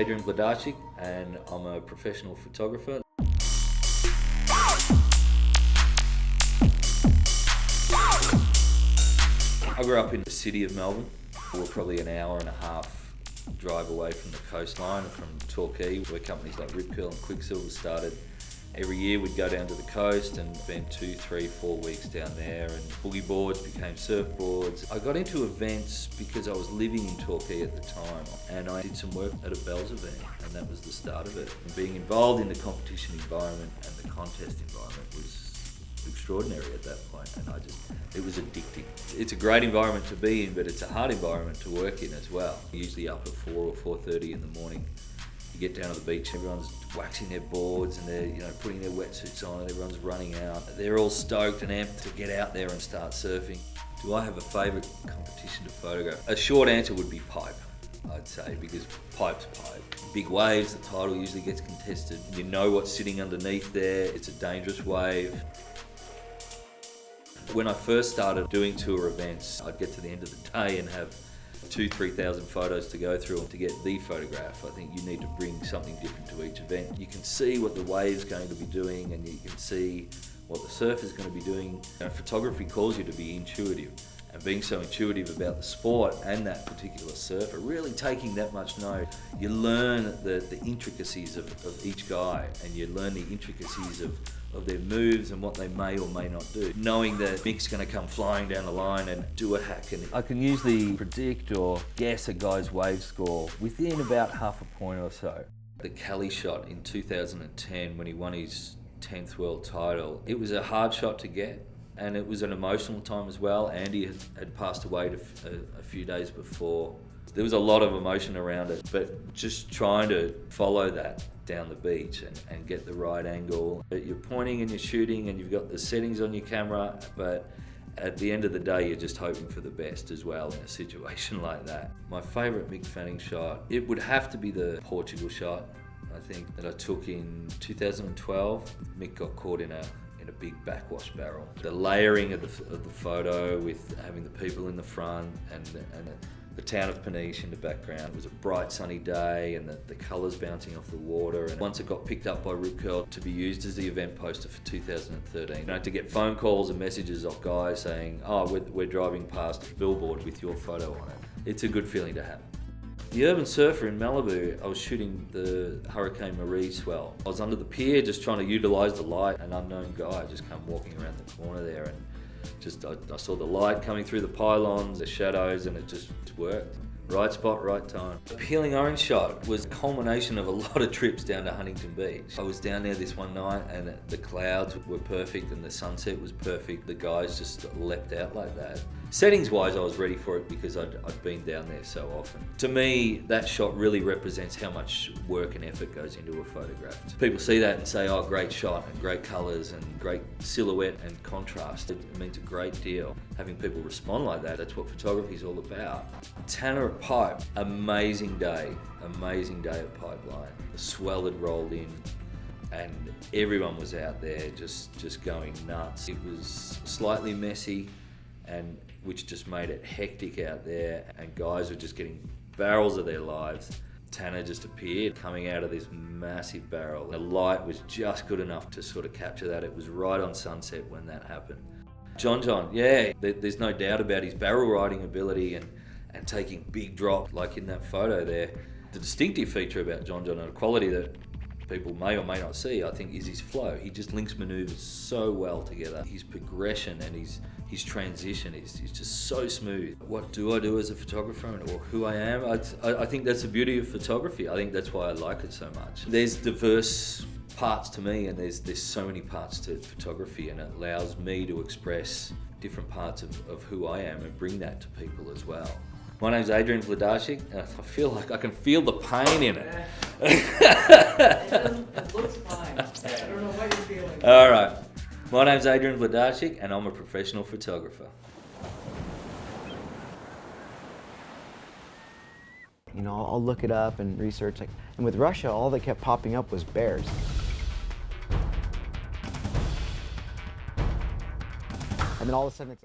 Adrian Wlodarczyk and I'm a professional photographer. I grew up in the city of Melbourne. We're probably an hour and a half drive away from the coastline, from Torquay, where companies like Rip Curl and Quiksilver started. Every year we'd go down to the coast and spend 2, 3, 4 weeks down there, and boogie boards became surfboards. I got into events because I was living in Torquay at the time, and I did some work at a Bells event, and that was the start of it. And being involved in the competition environment and the contest environment was extraordinary at that point, and it was addicting. It's a great environment to be in, but it's a hard environment to work in as well. Usually up at 4 or 4:30 in the morning. You get down to the beach, everyone's waxing their boards and they're putting their wetsuits on and everyone's running out. They're all stoked and amped to get out there and start surfing. Do I have a favourite competition to photograph? A short answer would be pipe, I'd say, because pipe's pipe. Big waves, the tidal usually gets contested. You know what's sitting underneath there, it's a dangerous wave. When I first started doing tour events, I'd get to the end of the day and have 2,000-3,000 photos to go through, and to get the photograph, I think you need to bring something different to each event. You can see what the wave's going to be doing and you can see what the surf is going to be doing. Photography calls you to be intuitive, and being so intuitive about the sport and that particular surfer, really taking that much note, you learn the intricacies of each guy, and you learn the intricacies of their moves and what they may or may not do. Knowing that Mick's going to come flying down the line and do a hack, and I can usually predict or guess a guy's wave score within about half a point or so. The Kelly shot in 2010 when he won his 10th world title, it was a hard shot to get, and it was an emotional time as well. Andy had passed away a few days before. There was a lot of emotion around it, but just trying to follow that down the beach and get the right angle. You're pointing and you're shooting and you've got the settings on your camera, but at the end of the day, you're just hoping for the best as well in a situation like that. My favourite Mick Fanning shot, it would have to be the Portugal shot, I think, that I took in 2012. Mick got caught in a big backwash barrel. The layering of the photo, with having the people in the front and the town of Peniche in the background. It was a bright sunny day and the colours bouncing off the water. And once it got picked up by Rip Curl to be used as the event poster for 2013, I had to get phone calls and messages of guys saying, oh, we're driving past a billboard with your photo on it. It's a good feeling to have. The Urban Surfer in Malibu, I was shooting the Hurricane Marie swell. I was under the pier just trying to utilise the light. An unknown guy just come walking around the corner there, and I saw the light coming through the pylons, the shadows, and it just worked. Right spot, right time. The Peeling Orange shot was a culmination of a lot of trips down to Huntington Beach. I was down there this one night and the clouds were perfect and the sunset was perfect. The guys just leapt out like that. Settings wise, I was ready for it because I'd been down there so often. To me, that shot really represents how much work and effort goes into a photograph. People see that and say, oh, great shot and great colours and great silhouette and contrast. It means a great deal. Having people respond like that, that's what photography is all about. Tanner at Pipe, amazing day at Pipeline. The swell had rolled in and everyone was out there just going nuts. It was slightly messy, and which just made it hectic out there, and guys were just getting barrels of their lives. Tanner just appeared coming out of this massive barrel. The light was just good enough to sort of capture that. It was right on sunset when that happened. John, yeah, there's no doubt about his barrel riding ability and taking big drop like in that photo there. The distinctive feature about John and a quality that people may or may not see, I think, is his flow. He just links manoeuvres so well together. His progression and his transition is just so smooth. What do I do as a photographer, or who I am? I think that's the beauty of photography. I think that's why I like it so much. There's diverse parts to me, and there's so many parts to photography, and it allows me to express different parts of who I am and bring that to people as well. My name's Adrian Wlodarczyk, and I feel like I can feel the pain in it. It looks fine. I don't know what you're feeling. All right. My name's Adrian Wlodarczyk, and I'm a professional photographer. You know, I'll look it up and research. And with Russia, all that kept popping up was bears. And then all of a sudden, it's